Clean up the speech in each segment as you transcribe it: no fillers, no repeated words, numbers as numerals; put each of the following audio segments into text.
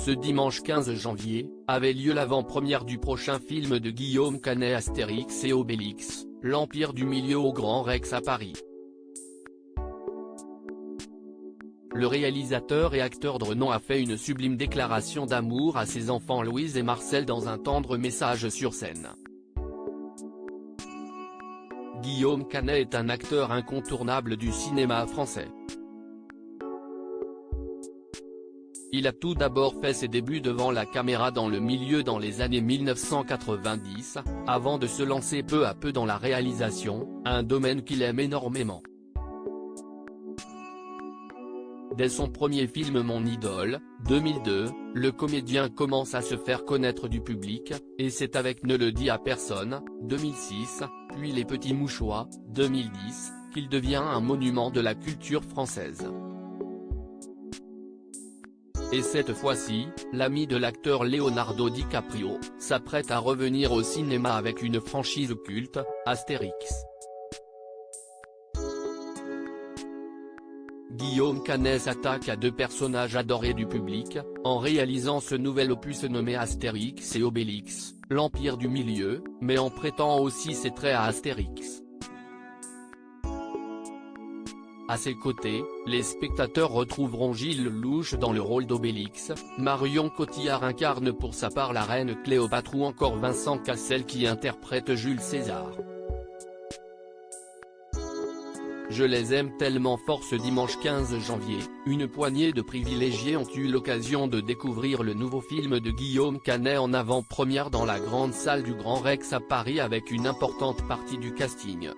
Ce dimanche 15 janvier, avait lieu l'avant-première du prochain film de Guillaume Canet, Astérix et Obélix, l'Empire du Milieu au Grand Rex à Paris. Le réalisateur et acteur de renom a fait une sublime déclaration d'amour à ses enfants Louise et Marcel dans un tendre message sur scène. Guillaume Canet est un acteur incontournable du cinéma français. Il a tout d'abord fait ses débuts devant la caméra dans le milieu dans les années 1990, avant de se lancer peu à peu dans la réalisation, un domaine qu'il aime énormément. Dès son premier film Mon idole, 2002, le comédien commence à se faire connaître du public, et c'est avec Ne le dis à personne, 2006, puis Les Petits Mouchoirs, 2010, qu'il devient un monument de la culture française. Et cette fois-ci, l'ami de l'acteur Leonardo DiCaprio, s'apprête à revenir au cinéma avec une franchise culte, Astérix. Guillaume Canet s'attaque à deux personnages adorés du public, en réalisant ce nouvel opus nommé Astérix et Obélix, l'Empire du Milieu, mais en prêtant aussi ses traits à Astérix. À ses côtés, les spectateurs retrouveront Gilles Lelouch dans le rôle d'Obélix, Marion Cotillard incarne pour sa part la reine Cléopâtre ou encore Vincent Cassel qui interprète Jules César. Je les aime tellement fort. Ce dimanche 15 janvier, une poignée de privilégiés ont eu l'occasion de découvrir le nouveau film de Guillaume Canet en avant-première dans la grande salle du Grand Rex à Paris avec une importante partie du casting.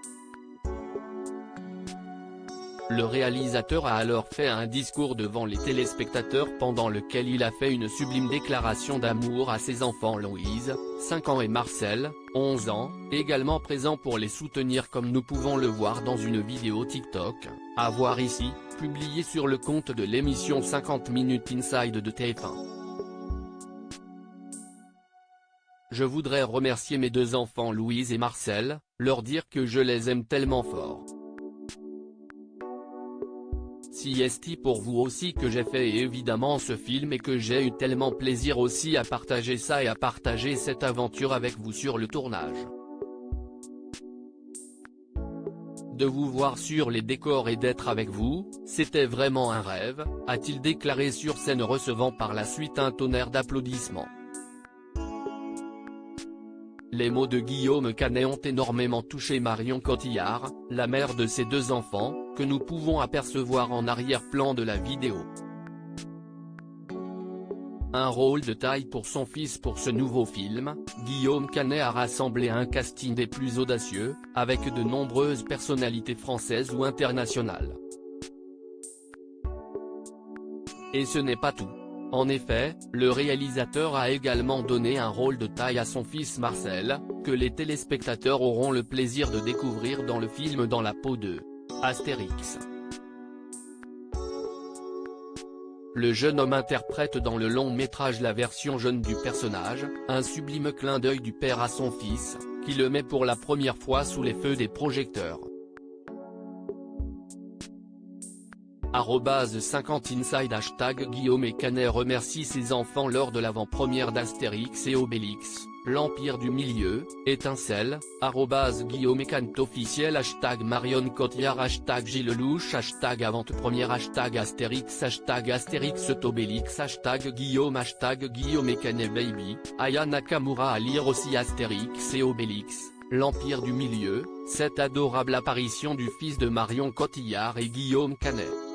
Le réalisateur a alors fait un discours devant les téléspectateurs pendant lequel il a fait une sublime déclaration d'amour à ses enfants Louise, 5 ans et Marcel, 11 ans, également présents pour les soutenir comme nous pouvons le voir dans une vidéo TikTok, à voir ici, publiée sur le compte de l'émission 50 Minutes Inside de TF1. Je voudrais remercier mes deux enfants Louise et Marcel, leur dire que je les aime tellement fort. C'est pour vous aussi que j'ai fait évidemment ce film et que j'ai eu tellement plaisir aussi à partager ça et à partager cette aventure avec vous sur le tournage. De vous voir sur les décors et d'être avec vous, c'était vraiment un rêve, a-t-il déclaré sur scène recevant par la suite un tonnerre d'applaudissements. Les mots de Guillaume Canet ont énormément touché Marion Cotillard, la mère de ses deux enfants, que nous pouvons apercevoir en arrière-plan de la vidéo. Un rôle de taille pour son fils pour ce nouveau film, Guillaume Canet a rassemblé un casting des plus audacieux, avec de nombreuses personnalités françaises ou internationales. Et ce n'est pas tout. En effet, le réalisateur a également donné un rôle de taille à son fils Marcel, que les téléspectateurs auront le plaisir de découvrir dans le film Dans la peau de Astérix. Le jeune homme interprète dans le long métrage la version jeune du personnage, un sublime clin d'œil du père à son fils, qui le met pour la première fois sous les feux des projecteurs. 50 Inside Guillaume Canet remercie ses enfants lors de l'avant-première d'Astérix et Obélix, l'Empire du Milieu, étincelle, Guillaume Canet officiel Marion Cotillard Gilles Lelouch avant-première Astérix Astérix Obélix Guillaume Guillaume Canet baby, Aya Nakamura à lire aussi Astérix et Obélix, l'Empire du Milieu, cette adorable apparition du fils de Marion Cotillard et Guillaume Canet.